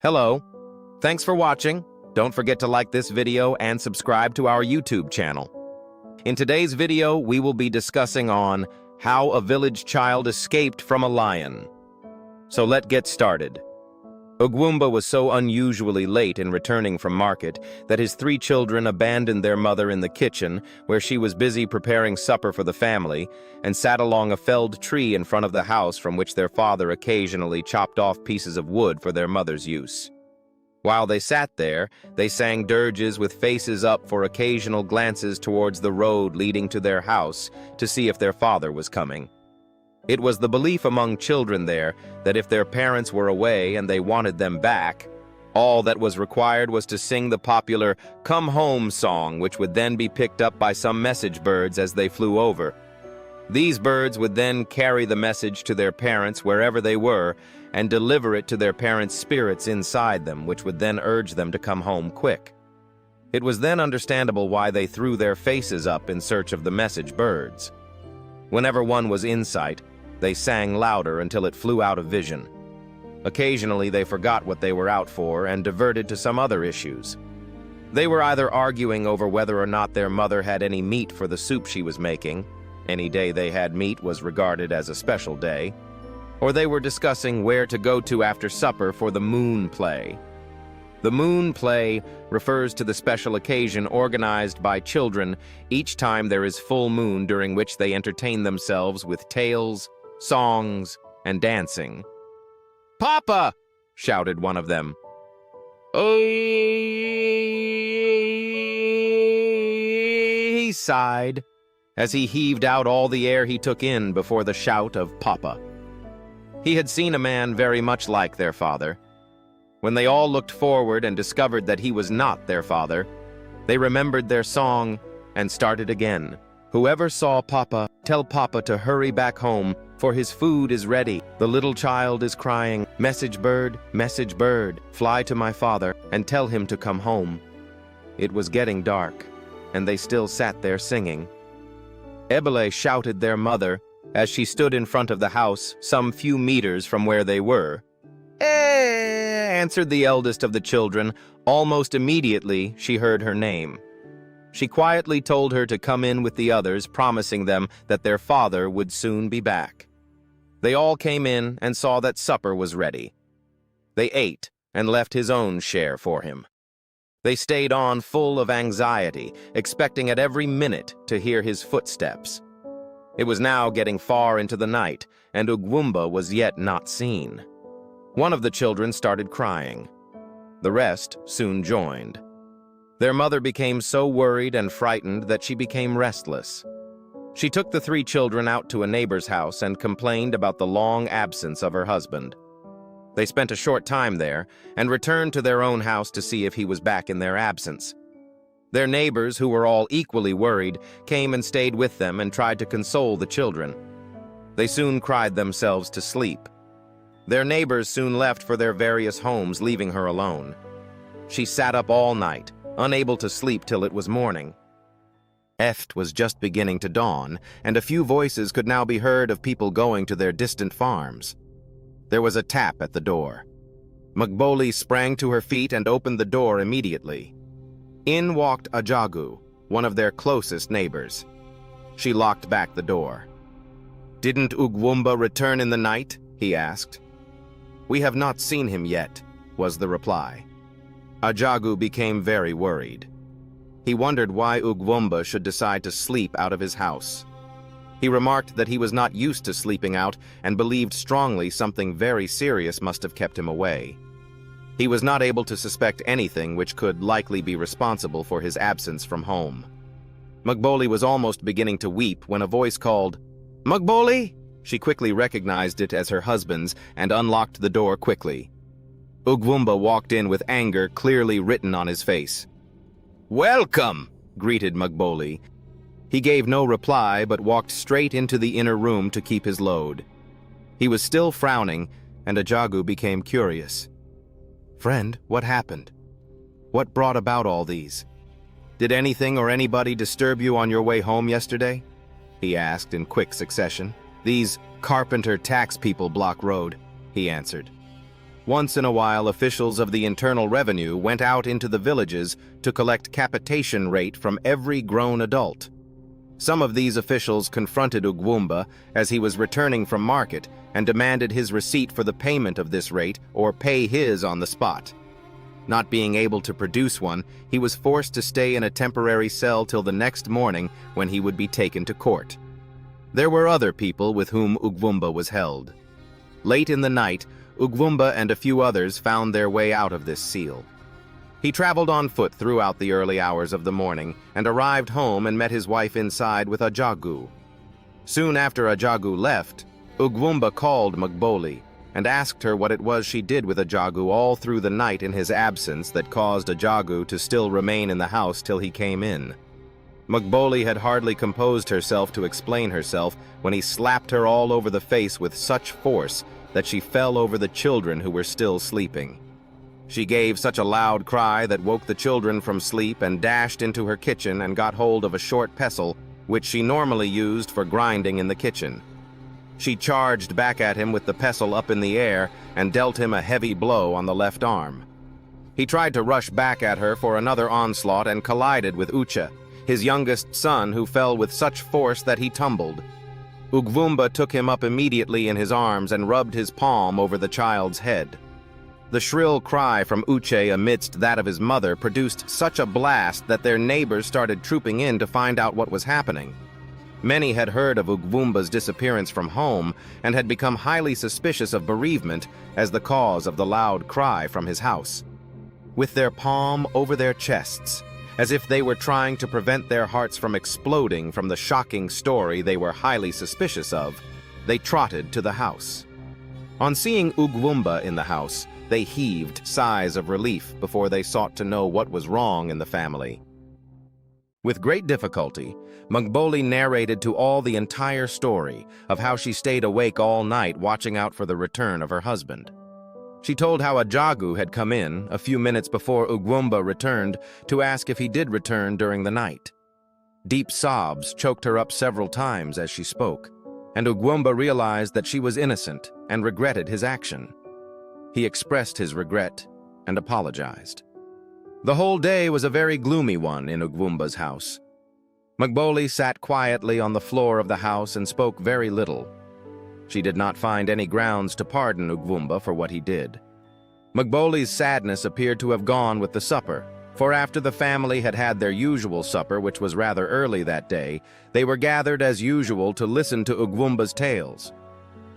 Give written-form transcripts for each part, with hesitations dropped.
Hello. Thanks for watching. Don't forget to like this video and subscribe to our YouTube channel. In today's video, we will be discussing on how a village child escaped from a lion. So let's get started. Ugwumba was so unusually late in returning from market that his 3 children abandoned their mother in the kitchen, where she was busy preparing supper for the family, and sat along a felled tree in front of the house from which their father occasionally chopped off pieces of wood for their mother's use. While they sat there, they sang dirges with faces up for occasional glances towards the road leading to their house to see if their father was coming. It was the belief among children there that if their parents were away and they wanted them back, all that was required was to sing the popular "Come Home" song, which would then be picked up by some message birds as they flew over. These birds would then carry the message to their parents wherever they were and deliver it to their parents' spirits inside them, which would then urge them to come home quick. It was then understandable why they threw their faces up in search of the message birds. Whenever one was in sight, they sang louder until it flew out of vision. Occasionally, they forgot what they were out for and diverted to some other issues. They were either arguing over whether or not their mother had any meat for the soup she was making. Any day they had meat was regarded as a special day. Or they were discussing where to go to after supper for the moon play. The moon play refers to the special occasion organized by children each time there is full moon, during which they entertain themselves with tales, songs, and dancing. "Papa!" shouted one of them. He sighed as he heaved out all the air he took in before the shout of "Papa." He had seen a man very much like their father. When they all looked forward and discovered that he was not their father, they remembered their song and started again. "Whoever saw Papa, tell Papa to hurry back home, for his food is ready. The little child is crying, message bird, fly to my father and tell him to come home." It was getting dark, and they still sat there singing. Ebele shouted their mother as she stood in front of the house some few meters from where they were. Answered the eldest of the children. Almost immediately, she heard her name. She quietly told her to come in with the others, promising them that their father would soon be back. They all came in and saw that supper was ready. They ate and left his own share for him. They stayed on full of anxiety, expecting at every minute to hear his footsteps. It was now getting far into the night, and Ugwumba was yet not seen. One of the children started crying. The rest soon joined. Their mother became so worried and frightened that she became restless. She took the 3 children out to a neighbor's house and complained about the long absence of her husband. They spent a short time there and returned to their own house to see if he was back in their absence. Their neighbors, who were all equally worried, came and stayed with them and tried to console the children. They soon cried themselves to sleep. Their neighbors soon left for their various homes, leaving her alone. She sat up all night, unable to sleep till it was morning. Eft was just beginning to dawn, and a few voices could now be heard of people going to their distant farms. There was a tap at the door. Magboli sprang to her feet and opened the door immediately. In walked Ajagu, one of their closest neighbors. She locked back the door. "Didn't Ugwumba return in the night?" he asked. "We have not seen him yet," was the reply. Ajagu became very worried. He wondered why Ugwumba should decide to sleep out of his house. He remarked that he was not used to sleeping out and believed strongly something very serious must have kept him away. He was not able to suspect anything which could likely be responsible for his absence from home. Magboli was almost beginning to weep when a voice called, "Magboli!" She quickly recognized it as her husband's and unlocked the door quickly. Ugwumba walked in with anger clearly written on his face. "Welcome!" greeted Magboli. He gave no reply but walked straight into the inner room to keep his load. He was still frowning, and Ajagu became curious. "Friend, what happened? What brought about all these? Did anything or anybody disturb you on your way home yesterday?" he asked in quick succession. "These carpenter tax people block road," he answered. Once in a while, officials of the Internal Revenue went out into the villages to collect capitation rate from every grown adult. Some of these officials confronted Ugwumba as he was returning from market and demanded his receipt for the payment of this rate or pay his on the spot. Not being able to produce one, he was forced to stay in a temporary cell till the next morning when he would be taken to court. There were other people with whom Ugwumba was held. Late in the night, Ugwumba and a few others found their way out of this seal. He traveled on foot throughout the early hours of the morning and arrived home and met his wife inside with Ajagu. Soon after Ajagu left, Ugwumba called Magboli and asked her what it was she did with Ajagu all through the night in his absence that caused Ajagu to still remain in the house till he came in. Magboli had hardly composed herself to explain herself when he slapped her all over the face with such force that she fell over the children who were still sleeping. She gave such a loud cry that woke the children from sleep and dashed into her kitchen and got hold of a short pestle, which she normally used for grinding in the kitchen. She charged back at him with the pestle up in the air and dealt him a heavy blow on the left arm. He tried to rush back at her for another onslaught and collided with Ucha, his youngest son, who fell with such force that he tumbled. Ugwumba took him up immediately in his arms and rubbed his palm over the child's head. The shrill cry from Uche amidst that of his mother produced such a blast that their neighbors started trooping in to find out what was happening. Many had heard of Ugwumba's disappearance from home and had become highly suspicious of bereavement as the cause of the loud cry from his house. With their palm over their chests, as if they were trying to prevent their hearts from exploding from the shocking story they were highly suspicious of, they trotted to the house. On seeing Ugwumba in the house, they heaved sighs of relief before they sought to know what was wrong in the family. With great difficulty, Magboli narrated to all the entire story of how she stayed awake all night watching out for the return of her husband. She told how Ajagu had come in a few minutes before Ugwumba returned to ask if he did return during the night. Deep sobs choked her up several times as she spoke, and Ugwumba realized that she was innocent and regretted his action. He expressed his regret and apologized. The whole day was a very gloomy one in Ugwumba's house. Magboli sat quietly on the floor of the house and spoke very little. She did not find any grounds to pardon Ugwumba for what he did. Magboli's sadness appeared to have gone with the supper, for after the family had had their usual supper, which was rather early that day, they were gathered as usual to listen to Ugwumba's tales.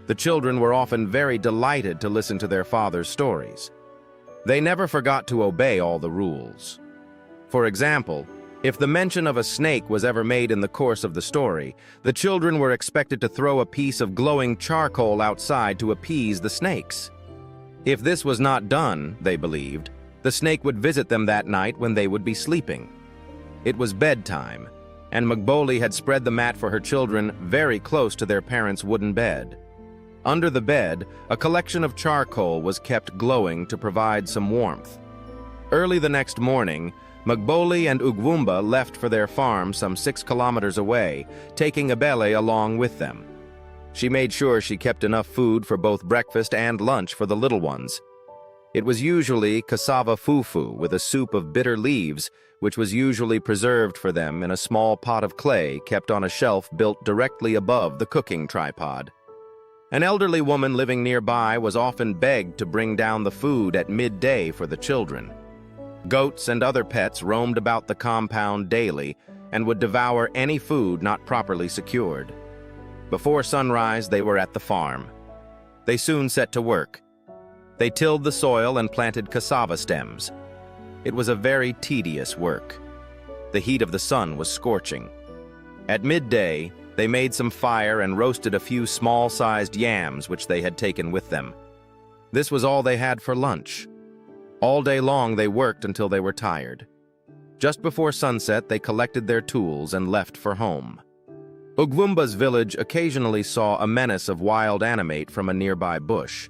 The children were often very delighted to listen to their father's stories. They never forgot to obey all the rules. For example, if the mention of a snake was ever made in the course of the story, the children were expected to throw a piece of glowing charcoal outside to appease the snakes. If this was not done, they believed, the snake would visit them that night when they would be sleeping. It was bedtime, and Magboli had spread the mat for her children very close to their parents' wooden bed. Under the bed, a collection of charcoal was kept glowing to provide some warmth. Early the next morning, Magboli and Ugwumba left for their farm some 6 kilometers away, taking Abele along with them. She made sure she kept enough food for both breakfast and lunch for the little ones. It was usually cassava fufu with a soup of bitter leaves, which was usually preserved for them in a small pot of clay kept on a shelf built directly above the cooking tripod. An elderly woman living nearby was often begged to bring down the food at midday for the children. Goats and other pets roamed about the compound daily and would devour any food not properly secured. Before sunrise, they were at the farm. They soon set to work. They tilled the soil and planted cassava stems. It was a very tedious work. The heat of the sun was scorching. At midday, they made some fire and roasted a few small-sized yams which they had taken with them. This was all they had for lunch. All day long they worked until they were tired. Just before sunset, they collected their tools and left for home. Ugwumba's village occasionally saw a menace of wild animate from a nearby bush.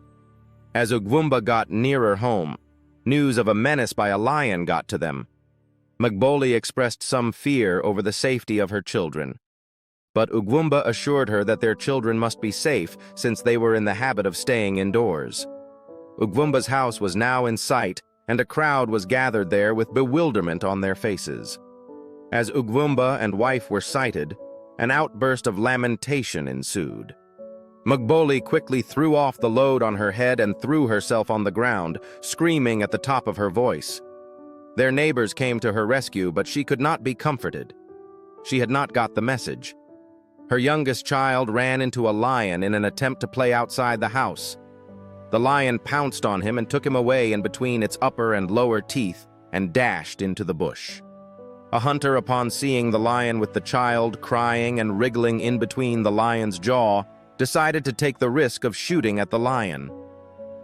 As Ugwumba got nearer home, news of a menace by a lion got to them. Magboli expressed some fear over the safety of her children, but Ugwumba assured her that their children must be safe since they were in the habit of staying indoors. Ugwumba's house was now in sight, and a crowd was gathered there with bewilderment on their faces. As Ugwumba and wife were sighted, an outburst of lamentation ensued. Mugboli quickly threw off the load on her head and threw herself on the ground, screaming at the top of her voice. Their neighbors came to her rescue, but she could not be comforted. She had not got the message. Her youngest child ran into a lion in an attempt to play outside the house. The lion pounced on him and took him away in between its upper and lower teeth and dashed into the bush. A hunter, upon seeing the lion with the child crying and wriggling in between the lion's jaw, decided to take the risk of shooting at the lion.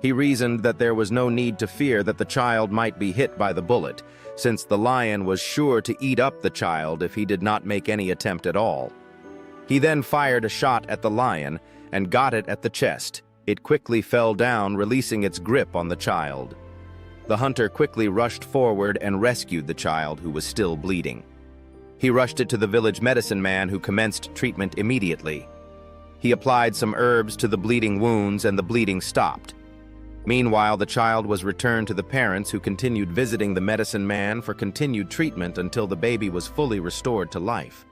He reasoned that there was no need to fear that the child might be hit by the bullet, since the lion was sure to eat up the child if he did not make any attempt at all. He then fired a shot at the lion and got it at the chest. It quickly fell down, releasing its grip on the child. The hunter quickly rushed forward and rescued the child, who was still bleeding. He rushed it to the village medicine man, who commenced treatment immediately. He applied some herbs to the bleeding wounds and the bleeding stopped. Meanwhile, the child was returned to the parents, who continued visiting the medicine man for continued treatment until the baby was fully restored to life.